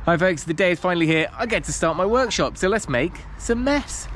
Hi folks, the day is finally here. I get to start my workshop, so let's make some mess.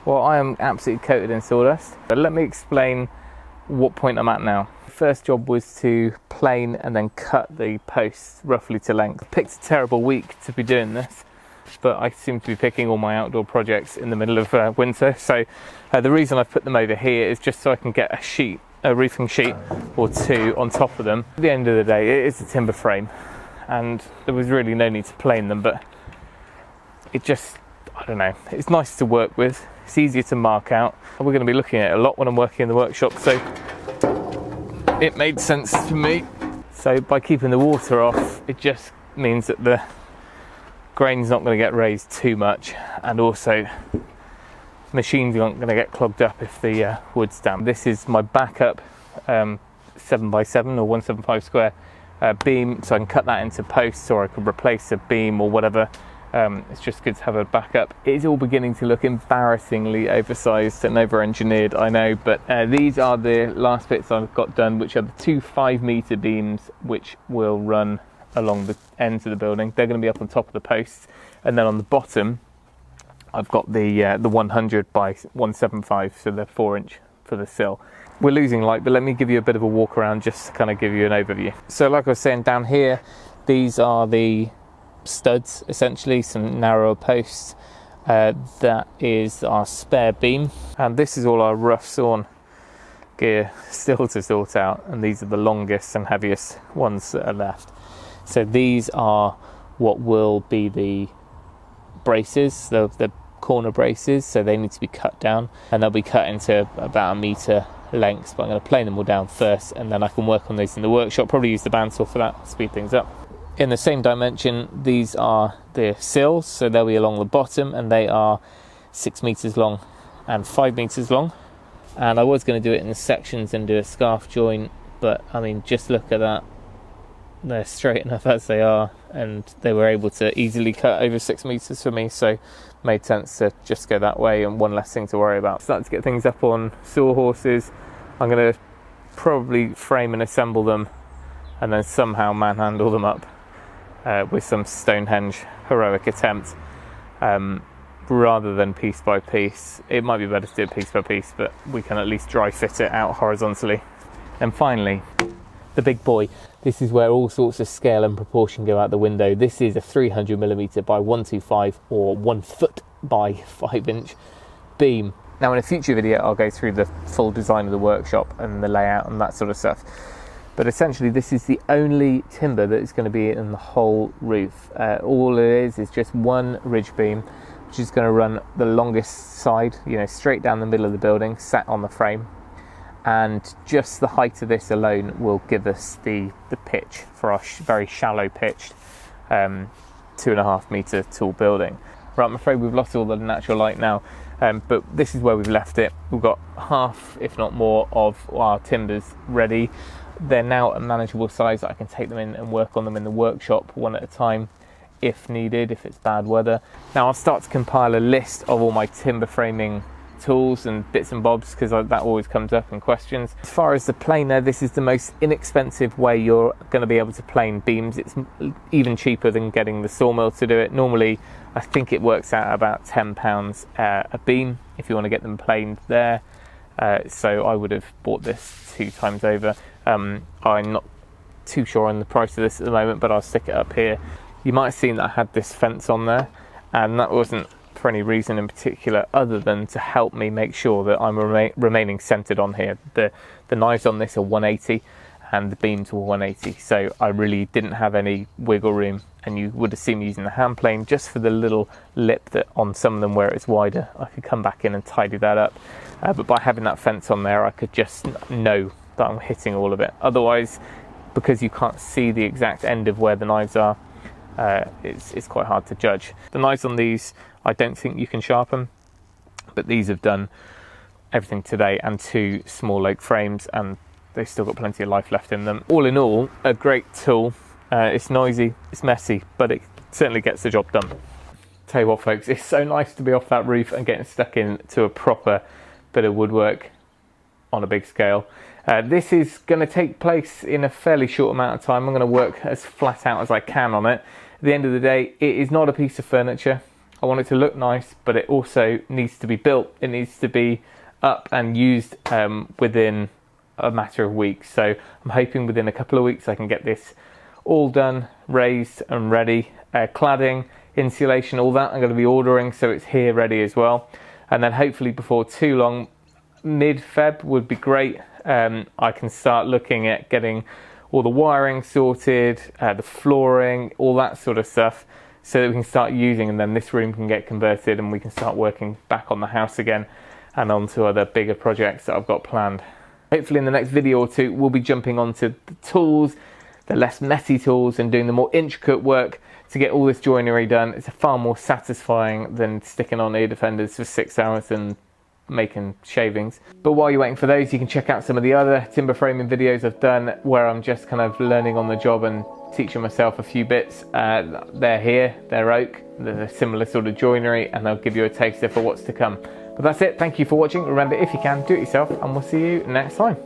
Well, I am absolutely coated in sawdust, but let me explain what point I'm at now. The first job was to plane and then cut the posts roughly to length. Picked a terrible week to be doing this, but I seem to be picking all my outdoor projects in the middle of winter, so the reason I've put them over here is just so I can get a roofing sheet or two on top of them. At the end of the day, it is a timber frame, and there was really no need to plane them, but it just, I don't know, it's nice to work with. It's easier to mark out. We're going to be looking at it a lot when I'm working in the workshop, so it made sense to me. So by keeping the water off, it just means that the grain's not going to get raised too much, and also machines aren't going to get clogged up if the wood's damp. This is my backup 7x7 or 175 square beam, so I can cut that into posts, or I could replace a beam or whatever. It's just good to have a backup. It is all beginning to look embarrassingly oversized and over-engineered, I know, but these are the last bits I've got done, which are the 2 5-meter beams which will run along the ends of the building. They're going to be up on top of the posts, and then on the bottom I've got the 100 by 175, so they're 4-inch for the sill. We're losing light, but let me give you a bit of a walk around just to kind of give you an overview. So like I was saying, down here, these are the studs, essentially, some narrower posts. That is our spare beam, and this is all our rough sawn gear still to sort out, and these are the longest and heaviest ones that are left. So these are what will be the braces, the corner braces, so they need to be cut down, and they'll be cut into about 1 meter lengths, but I'm going to plane them all down first, and then I can work on these in the workshop, probably use the bandsaw for that, speed things up. In the same dimension, these are the sills, so they'll be along the bottom, and they are 6 meters long and 5 meters long. And I was going to do it in sections and do a scarf joint, but I mean, just look at that. They're straight enough as they are, and they were able to easily cut over 6 meters for me, so made sense to just go that way, and one less thing to worry about. Start to get things up on sawhorses. I'm going to probably frame and assemble them, and then somehow manhandle them up with some Stonehenge heroic attempt, rather than piece by piece. It might be better to do it piece by piece, but we can at least dry fit it out horizontally. And finally, the big boy. This is where all sorts of scale and proportion go out the window. This is a 300mm by 125 or 1 foot by 5 inch beam. Now in a future video I'll go through the full design of the workshop and the layout and that sort of stuff. But essentially this is the only timber that is going to be in the whole roof. All it is just one ridge beam, which is going to run the longest side, straight down the middle of the building, sat on the frame. And just the height of this alone will give us the pitch for our very shallow pitched 2.5 meter tall building. Right, I'm afraid we've lost all the natural light now, but this is where we've left it. We've got half, if not more, of our timbers ready. They're now a manageable size that I can take them in and work on them in the workshop one at a time if needed, if it's bad weather. Now I'll start to compile a list of all my timber framing tools and bits and bobs, because that always comes up in questions. As far as the planer, this is the most inexpensive way you're going to be able to plane beams. It's even cheaper than getting the sawmill to do it. Normally I think it works out about £10 a beam if you want to get them planed there. So I would have bought this 2 times over. I'm not too sure on the price of this at the moment, but I'll stick it up here. You might have seen that I had this fence on there, and that wasn't for any reason in particular other than to help me make sure that I'm remaining centered on here. The knives on this are 180 and the beams were 180, so I really didn't have any wiggle room, and you would have seen me using the hand plane just for the little lip that on some of them where it's wider. I could come back in and tidy that up, but by having that fence on there I could just know that I'm hitting all of it. Otherwise, because you can't see the exact end of where the knives are, it's quite hard to judge. The knives on these, I don't think you can sharpen, but these have done everything today, and 2 small oak frames, and they've still got plenty of life left in them. All in all, a great tool. It's noisy, it's messy, but it certainly gets the job done. Tell you what folks, it's so nice to be off that roof and getting stuck into a proper bit of woodwork on a big scale. This is going to take place in a fairly short amount of time. I'm going to work as flat out as I can on it. At the end of the day, it is not a piece of furniture. I want it to look nice, but it also needs to be built. It needs to be up and used within a matter of weeks. So I'm hoping within a couple of weeks I can get this all done, raised and ready. Cladding, insulation, all that I'm going to be ordering, so it's here ready as well. And then hopefully before too long, mid-Feb would be great. I can start looking at getting all the wiring sorted, the flooring, all that sort of stuff, so that we can start using, and then this room can get converted and we can start working back on the house again and onto other bigger projects that I've got planned. Hopefully in the next video or two we'll be jumping onto the tools, the less messy tools, and doing the more intricate work to get all this joinery done. It's far more satisfying than sticking on ear defenders for 6 hours and making shavings. But while you're waiting for those, you can check out some of the other timber framing videos I've done where I'm just kind of learning on the job and teaching myself a few bits. They're here, they're oak, they're a similar sort of joinery, and they'll give you a taster for what's to come. But that's it, thank you for watching. Remember, if you can, do it yourself, and we'll see you next time.